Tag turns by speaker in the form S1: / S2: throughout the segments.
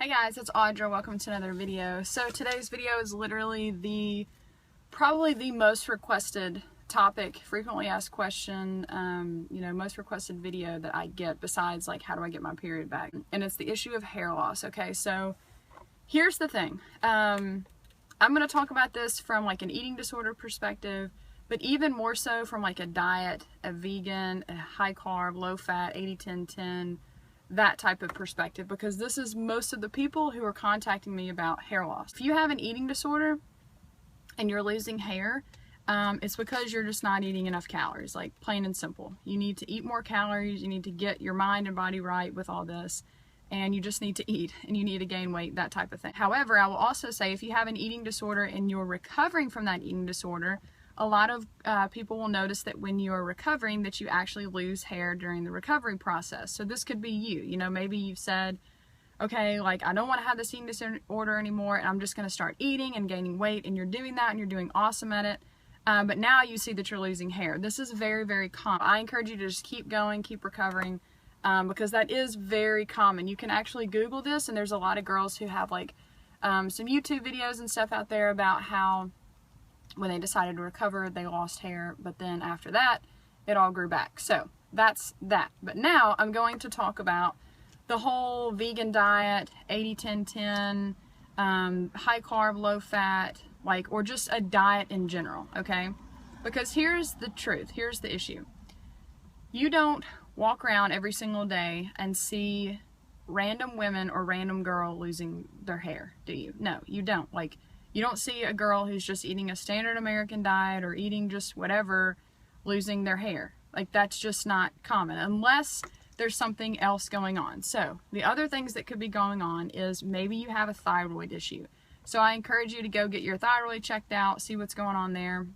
S1: Hey guys, it's Audra. Welcome to another video. So today's video is literally probably the most requested topic, frequently asked question, most requested video that I get besides like how do I get my period back? And it's the issue of hair loss. Okay, so here's the thing. I'm going to talk about this from like an eating disorder perspective, but even more so from like a diet, a vegan, a high carb, low fat, 80-10-10, that type of perspective, because this is most of the people who are contacting me about hair loss. If you have an eating disorder and you're losing hair, it's because you're just not eating enough calories, like plain and simple. You need to eat more calories, you need to get your mind and body right with all this, and you just need to eat and you need to gain weight, that type of thing. However, I will also say if you have an eating disorder and you're recovering from that eating disorder, a lot of people will notice that when you're recovering that you actually lose hair during the recovery process. So this could be you. Maybe you've said, okay, like I don't want to have this eating disorder anymore and I'm just going to start eating and gaining weight, and you're doing that and you're doing awesome at it. But now you see that you're losing hair. This is very, very common. I encourage you to just keep going, keep recovering, because that is very common. You can actually Google this, and there's a lot of girls who have like some YouTube videos and stuff out there about how when they decided to recover, they lost hair, but then after that, it all grew back. So that's that. But now I'm going to talk about the whole vegan diet, 80-10-10, high carb, low fat, or just a diet in general, okay? Because here's the truth, here's the issue. You don't walk around every single day and see random women or random girl losing their hair, do you? No, you don't. You don't see a girl who's just eating a standard American diet or eating just whatever losing their hair. That's just not common unless there's something else going on. So the other things that could be going on is maybe you have a thyroid issue. So I encourage you to go get your thyroid checked out, see what's going on there,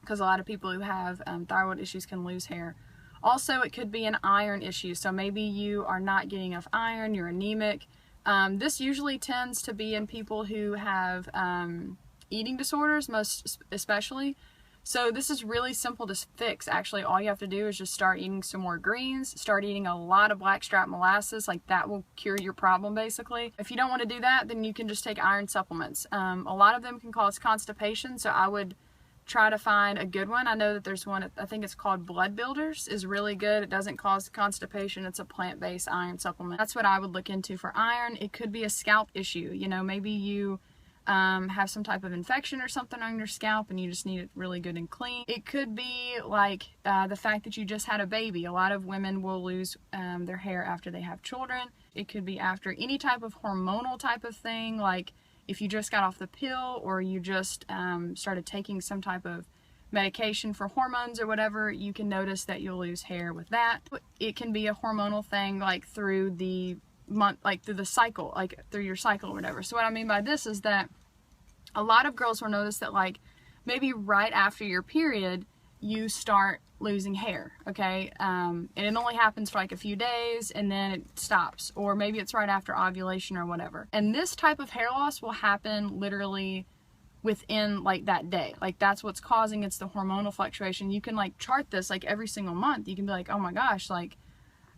S1: because a lot of people who have thyroid issues can lose hair. Also, it could be an iron issue. So maybe you are not getting enough iron, you're anemic. This usually tends to be in people who have eating disorders, most especially. So this is really simple to fix. Actually, all you have to do is just start eating some more greens, start eating a lot of blackstrap molasses. That will cure your problem, basically. If you don't want to do that, then you can just take iron supplements. A lot of them can cause constipation, so I would try to find a good one. I know that there's one, I think it's called Blood Builders, is really good. It doesn't cause constipation. It's a plant-based iron supplement. That's what I would look into for iron. It could be a scalp issue. Maybe you have some type of infection or something on your scalp and you just need it really good and clean. It could be the fact that you just had a baby. A lot of women will lose their hair after they have children. It could be after any type of hormonal type of thing, if you just got off the pill or you just started taking some type of medication for hormones or whatever, you can notice that you'll lose hair with that. It can be a hormonal thing through the month, through the cycle, through your cycle or whatever. So what I mean by this is that a lot of girls will notice that maybe right after your period you start losing hair, okay? And it only happens for a few days and then it stops, or maybe it's right after ovulation or whatever. And this type of hair loss will happen literally within that day. That's what's causing it's the hormonal fluctuation. You can chart this every single month. You can be oh my gosh,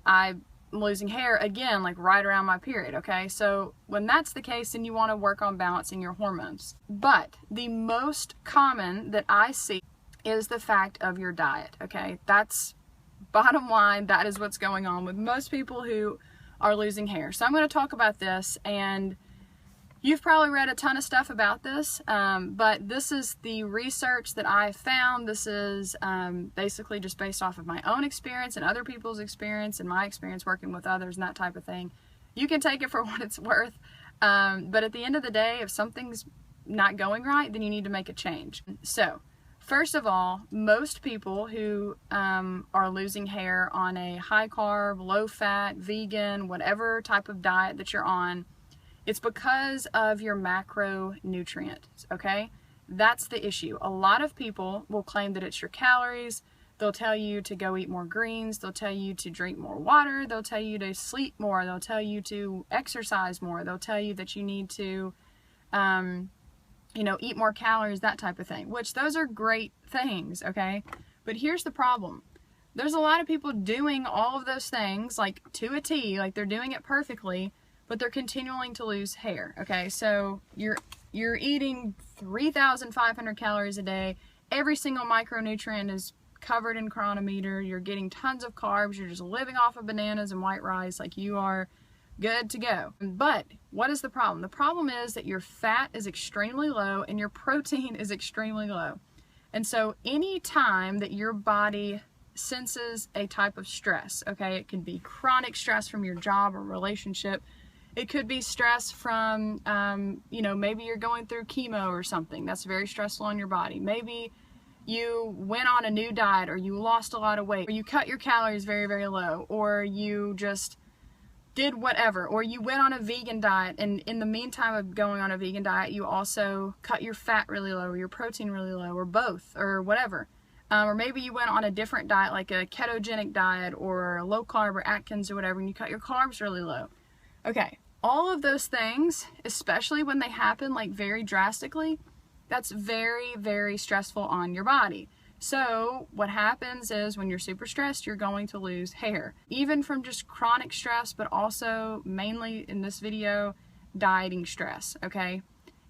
S1: I'm losing hair again right around my period, okay? So when that's the case, then you want to work on balancing your hormones. But the most common that I see is the fact of your diet, okay? That's bottom line. That is what's going on with most people who are losing hair. So I'm going to talk about this, and you've probably read a ton of stuff about this, but this is the research that I found. This is basically just based off of my own experience and other people's experience and my experience working with others and that type of thing. You can take it for what it's worth, but at the end of the day, if something's not going right, then you need to make a change. So first of all, most people who are losing hair on a high carb, low fat, vegan, whatever type of diet that you're on, it's because of your macronutrients, okay? That's the issue. A lot of people will claim that it's your calories. They'll tell you to go eat more greens. They'll tell you to drink more water. They'll tell you to sleep more. They'll tell you to exercise more. They'll tell you that you need to eat more calories, that type of thing, which those are great things, okay? But here's the problem. There's a lot of people doing all of those things to a T, they're doing it perfectly, but they're continuing to lose hair. Okay, so you're eating 3,500 calories a day. Every single micronutrient is covered in chronometer. You're getting tons of carbs. You're just living off of bananas and white rice. Like, you are good to go. But what is the problem? The problem is that your fat is extremely low and your protein is extremely low. And so any time that your body senses a type of stress, okay, it can be chronic stress from your job or relationship. It could be stress from, you know, maybe you're going through chemo or something. That's very stressful on your body. Maybe you went on a new diet, or you lost a lot of weight, or you cut your calories very, very low, or you just did whatever, or you went on a vegan diet, and in the meantime of going on a vegan diet, you also cut your fat really low, or your protein really low, or both, or whatever. Or maybe you went on a different diet, like a ketogenic diet, or a low carb, or Atkins, or whatever, and you cut your carbs really low. Okay, all of those things, especially when they happen like very drastically, that's very, very stressful on your body. So what happens is, when you're super stressed, you're going to lose hair, even from just chronic stress, but also mainly in this video, dieting stress, okay?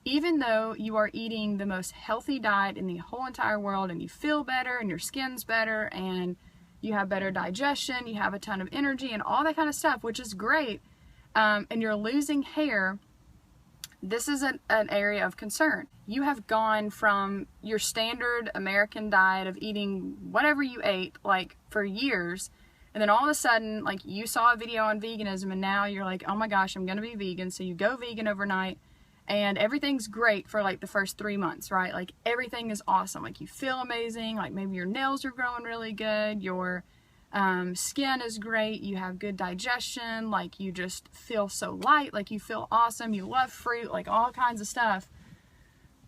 S1: Even though you are eating the most healthy diet in the whole entire world, and you feel better, and your skin's better, and you have better digestion, you have a ton of energy, and all that kind of stuff, which is great, and you're losing hair, this is an area of concern. You have gone from your standard American diet of eating whatever you ate, like, for years, and then all of a sudden, like, you saw a video on veganism, and now you're like, oh my gosh, I'm gonna be vegan. So you go vegan overnight, and everything's great for like the first 3 months, right? Like, everything is awesome. Like, you feel amazing. Like, maybe your nails are growing really good. Your skin is great. You have good digestion. Like, you just feel so light. Like, you feel awesome. You love fruit, like all kinds of stuff.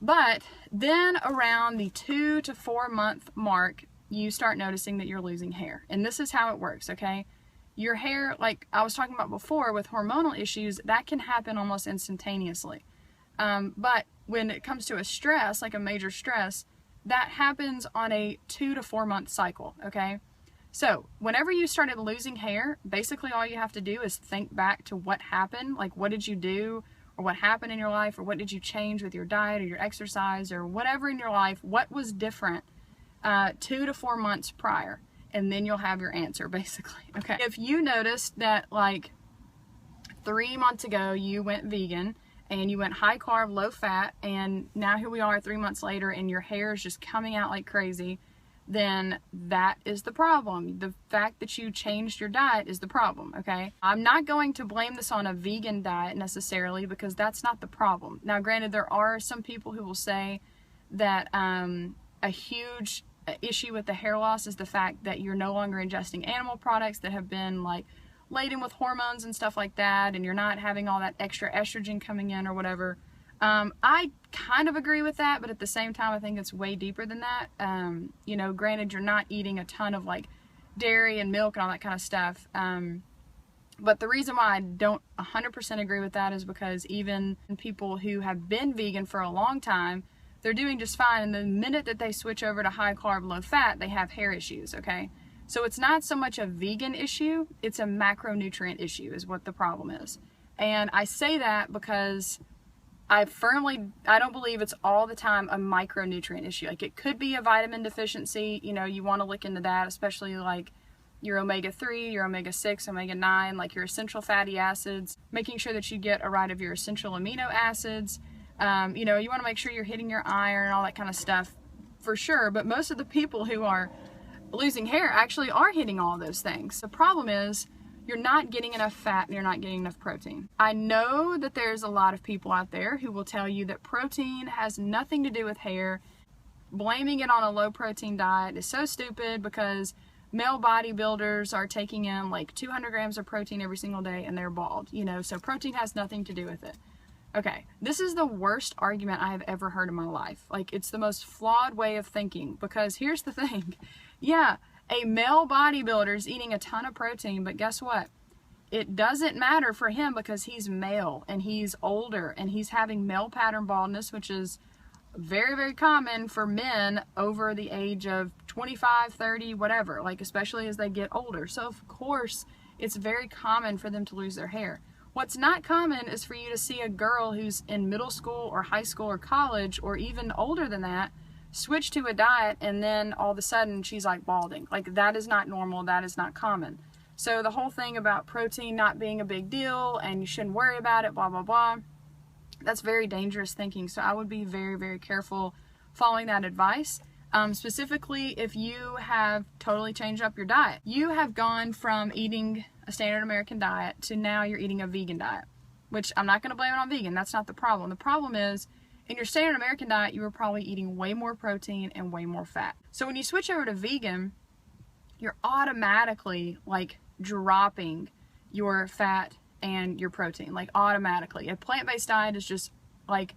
S1: But then around the 2 to 4 month mark, you start noticing that you're losing hair. And this is how it works, okay? Your hair, like I was talking about before with hormonal issues, that can happen almost instantaneously. But when it comes to a stress, like a major stress, that happens on a 2 to 4 month cycle, okay? So whenever you started losing hair, basically all you have to do is think back to what happened. Like, what did you do, or what happened in your life, or what did you change with your diet or your exercise or whatever in your life? What was different 2 to 4 months prior? And then you'll have your answer, basically. Okay. If you noticed that, like, 3 months ago you went vegan, and you went high carb, low fat, and now here we are 3 months later and your hair is just coming out like crazy, then that is the problem. The fact that you changed your diet is the problem, okay? I'm not going to blame this on a vegan diet necessarily, because that's not the problem. Now, granted, there are some people who will say that a huge issue with the hair loss is the fact that you're no longer ingesting animal products that have been, like, laden with hormones and stuff like that, and you're not having all that extra estrogen coming in or whatever. I kind of agree with that, but at the same time, I think it's way deeper than that. You know, granted, you're not eating a ton of, like, dairy and milk and all that kind of stuff. But the reason why I don't 100% agree with that is because even people who have been vegan for a long time, they're doing just fine. And the minute that they switch over to high carb, low fat, they have hair issues, okay? So it's not so much a vegan issue, it's a macronutrient issue is what the problem is. And I say that because I don't believe it's all the time a micronutrient issue. Like, it could be a vitamin deficiency, you know, you want to look into that, especially like your omega-3, your omega-6, omega-9, like your essential fatty acids, making sure that you get a right of your essential amino acids. You know, you want to make sure you're hitting your iron and all that kind of stuff for sure. But most of the people who are losing hair actually are hitting all those things. The problem is you're not getting enough fat and you're not getting enough protein. I know that there's a lot of people out there who will tell you that protein has nothing to do with hair. Blaming it on a low protein diet is so stupid, because male bodybuilders are taking in like 200 grams of protein every single day and they're bald, you know, so protein has nothing to do with it. Okay, this is the worst argument I have ever heard in my life. Like, it's the most flawed way of thinking, because here's the thing. Yeah, a male bodybuilder is eating a ton of protein, but guess what? It doesn't matter for him, because he's male and he's older and he's having male pattern baldness, which is very, very common for men over the age of 25, 30, whatever, like, especially as they get older. So of course it's very common for them to lose their hair. What's not common is for you to see a girl who's in middle school or high school or college or even older than that switch to a diet and then all of a sudden she's like balding. Like, that is not normal, that is not common. So the whole thing about protein not being a big deal and you shouldn't worry about it, blah, blah, blah, that's very dangerous thinking. So I would be very, very careful following that advice. Specifically, if you have totally changed up your diet. You have gone from eating a standard American diet to now you're eating a vegan diet, which I'm not going to blame it on vegan. That's not the problem. The problem is, in your standard American diet, you were probably eating way more protein and way more fat. So when you switch over to vegan, you're automatically like dropping your fat and your protein, like automatically. A plant-based diet is just like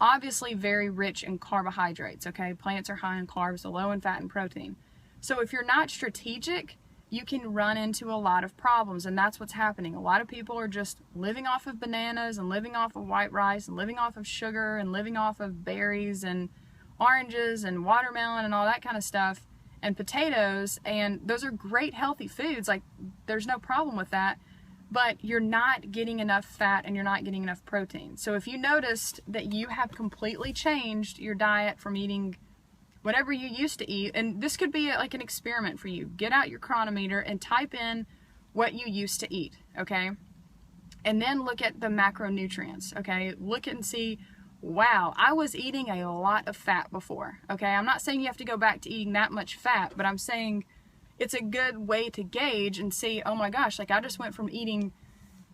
S1: obviously very rich in carbohydrates, okay? Plants are high in carbs, so low in fat and protein. So if you're not strategic, you can run into a lot of problems, and that's what's happening. A lot of people are just living off of bananas and living off of white rice and living off of sugar and living off of berries and oranges and watermelon and all that kind of stuff and potatoes, and those are great healthy foods. Like, there's no problem with that. But you're not getting enough fat and you're not getting enough protein. So if you noticed that you have completely changed your diet from eating whatever you used to eat, and this could be like an experiment for you. Get out your chronometer and type in what you used to eat, okay? And then look at the macronutrients, okay? Look and see, wow, I was eating a lot of fat before, okay? I'm not saying you have to go back to eating that much fat, but I'm saying it's a good way to gauge and see, oh my gosh, like I just went from eating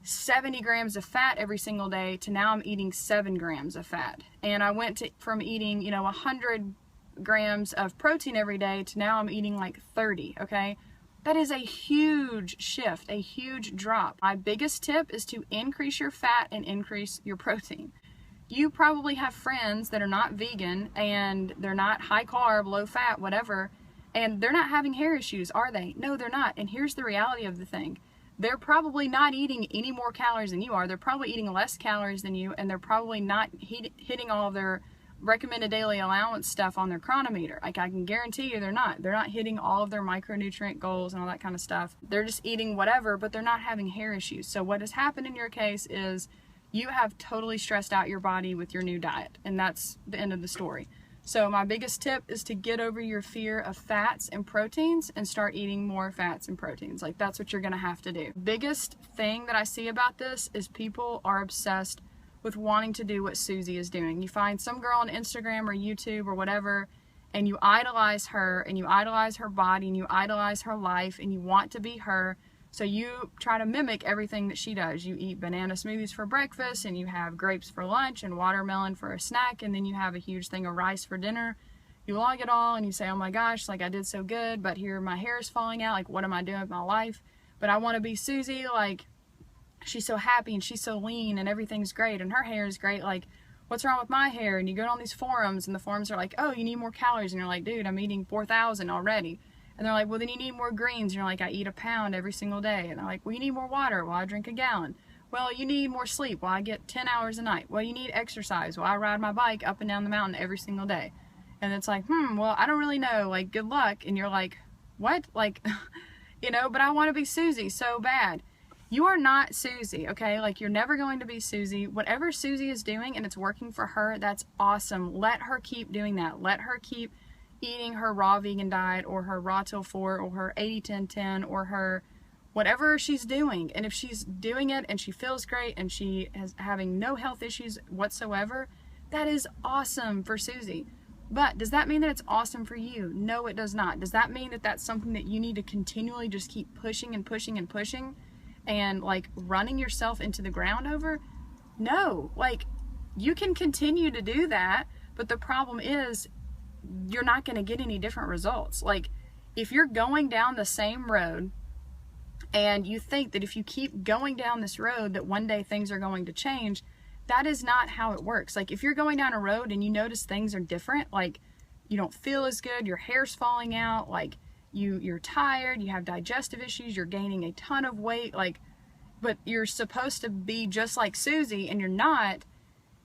S1: 70 grams of fat every single day to now I'm eating 7 grams of fat. And I went from eating, 100 grams of protein every day to now I'm eating like 30, okay? That is a huge shift, a huge drop. My biggest tip is to increase your fat and increase your protein. You probably have friends that are not vegan and they're not high carb, low fat, whatever, and they're not having hair issues, are they? No, they're not. And here's the reality of the thing. They're probably not eating any more calories than you are. They're probably eating less calories than you, and they're probably not hitting all of their recommended daily allowance stuff on their chronometer. Like, I can guarantee you they're not. They're not hitting all of their micronutrient goals and all that kind of stuff. They're just eating whatever, but they're not having hair issues. So what has happened in your case is you have totally stressed out your body with your new diet, and that's the end of the story. So my biggest tip is to get over your fear of fats and proteins and start eating more fats and proteins. Like, that's what you're gonna have to do. Biggest thing that I see about this is people are obsessed with wanting to do what Susie is doing. You find some girl on Instagram or YouTube or whatever, and you idolize her, and you idolize her body, and you idolize her life, and you want to be her. So you try to mimic everything that she does. You eat banana smoothies for breakfast, and you have grapes for lunch and watermelon for a snack, and then you have a huge thing of rice for dinner. You log it all and you say, oh my gosh, like I did so good, but here my hair is falling out. Like, what am I doing with my life? But I want to be Susie. Like, she's so happy and she's so lean and everything's great and her hair is great. Like, what's wrong with my hair? And you go on these forums and the forums are like, oh, you need more calories. And you're like, dude, I'm eating 4,000 already. And they're like, well, then you need more greens. And you're like, I eat a pound every single day. And they're like, well, you need more water. Well, I drink a gallon. Well, you need more sleep. Well, I get 10 hours a night. Well, you need exercise. Well, I ride my bike up and down the mountain every single day. And it's like, well, I don't really know. Like, good luck. And you're like, what? Like, but I want to be Susie so bad. You are not Susie, okay? Like, you're never going to be Susie. Whatever Susie is doing and it's working for her, that's awesome. Let her keep doing that. Let her keep eating her raw vegan diet or her Rawtill4 or her 80-10-10 or her whatever she's doing. And if she's doing it and she feels great and she is having no health issues whatsoever, that is awesome for Susie. But does that mean that it's awesome for you? No, it does not. Does that mean that that's something that you need to continually just keep pushing and pushing and pushing and like running yourself into the ground over? No, like, you can continue to do that, but the problem is you're not going to get any different results. Like, if you're going down the same road and you think that if you keep going down this road that one day things are going to change, that is not how it works. Like, if you're going down a road and you notice things are different, like you don't feel as good, your hair's falling out, like you're tired, you have digestive issues, you're gaining a ton of weight, like, but you're supposed to be just like Susie and you're not,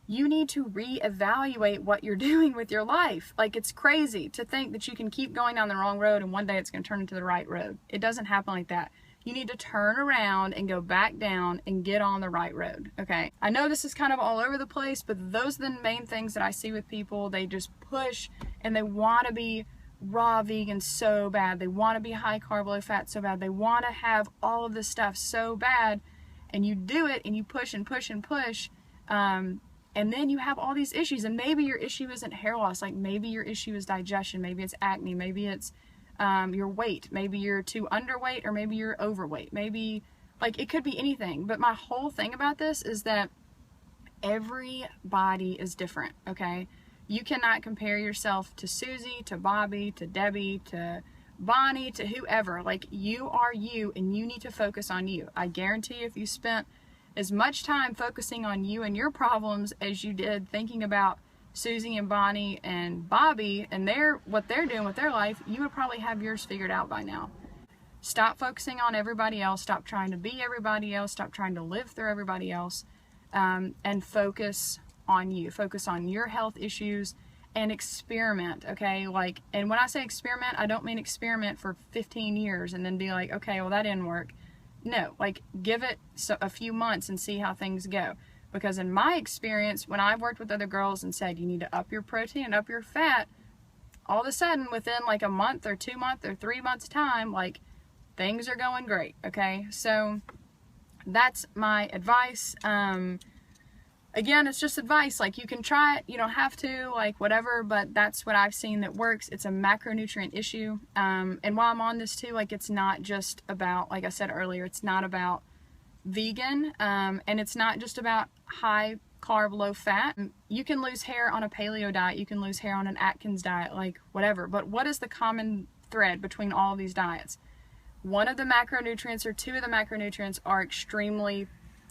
S1: you need to reevaluate what you're doing with your life. Like, it's crazy to think that you can keep going down the wrong road and one day it's going to turn into the right road. It doesn't happen like that. you need to turn around and go back down and get on the right road, okay? I know this is kind of all over the place, but those are the main things that I see with people. They just push and they want to be raw vegan so bad. They want to be high carb, low fat so bad. They want to have all of this stuff so bad, and you do it and you push and push and push, and then you have all these issues. And maybe your issue isn't hair loss. Like maybe your issue is digestion. Maybe it's acne. Maybe it's your weight. Maybe you're too underweight, or maybe you're overweight. Maybe, like, it could be anything. But my whole thing about this is that every body is different, okay? You cannot compare yourself to Susie, to Bobby, to Debbie, to Bonnie, to whoever. Like, you are you, and you need to focus on you. I guarantee if you spent as much time focusing on you and your problems as you did thinking about Susie and Bonnie and Bobby and what they're doing with their life, you would probably have yours figured out by now. Stop focusing on everybody else. Stop trying to be everybody else. Stop trying to live through everybody else, and focus on you. Focus on your health issues and experiment, okay? Like, and when I say experiment, I don't mean experiment for 15 years and then be like, okay, well, that didn't work. No, like, give it a few months and see how things go. Because in my experience, when I've worked with other girls and said you need to up your protein and up your fat, all of a sudden within like a month or 2 months or 3 months time, like, things are going great, okay? So that's my advice. Again, it's just advice. Like, you can try it, you don't have to, like, whatever, but that's what I've seen that works. It's a macronutrient issue. And while I'm on this too, like, it's not just about, like I said earlier, it's not about vegan, and it's not just about high carb, low fat. You can lose hair on a paleo diet, you can lose hair on an Atkins diet, like, whatever. But what is the common thread between all of these diets? One of the macronutrients or two of the macronutrients are extremely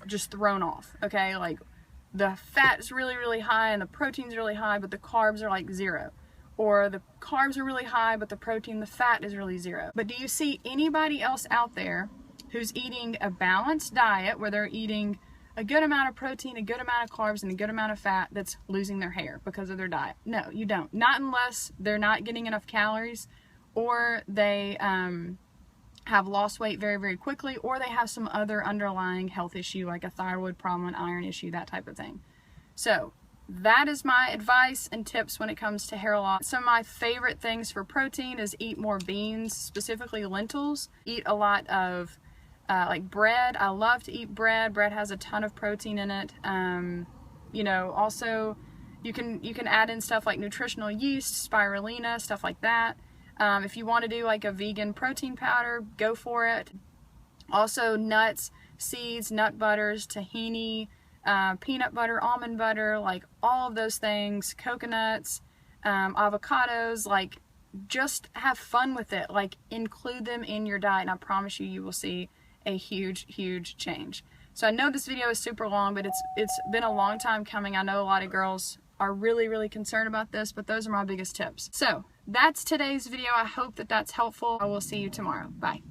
S1: just thrown off, okay? Like, the fat is really, really high and the protein's really high, but the carbs are like 0. Or the carbs are really high, but the protein, the fat is really 0. But do you see anybody else out there who's eating a balanced diet where they're eating a good amount of protein, a good amount of carbs, and a good amount of fat that's losing their hair because of their diet? No, you don't. Not unless they're not getting enough calories, or they have lost weight very, very quickly, or they have some other underlying health issue like a thyroid problem, an iron issue, that type of thing. So that is my advice and tips when it comes to hair loss. Some of my favorite things for protein is eat more beans, specifically lentils. Eat a lot of like bread. I love to eat bread. Bread has a ton of protein in it. You know, also you can add in stuff like nutritional yeast, spirulina, stuff like that. If you want to do like a vegan protein powder, go for it. Also nuts, seeds, nut butters, tahini, peanut butter, almond butter, like all of those things, coconuts, avocados, like, just have fun with it. Like, include them in your diet, and I promise you, you will see a huge, huge change. So I know this video is super long, but it's been a long time coming. I know a lot of girls are really, really concerned about this, but those are my biggest tips. So that's today's video. I hope that that's helpful. I will see you tomorrow. Bye.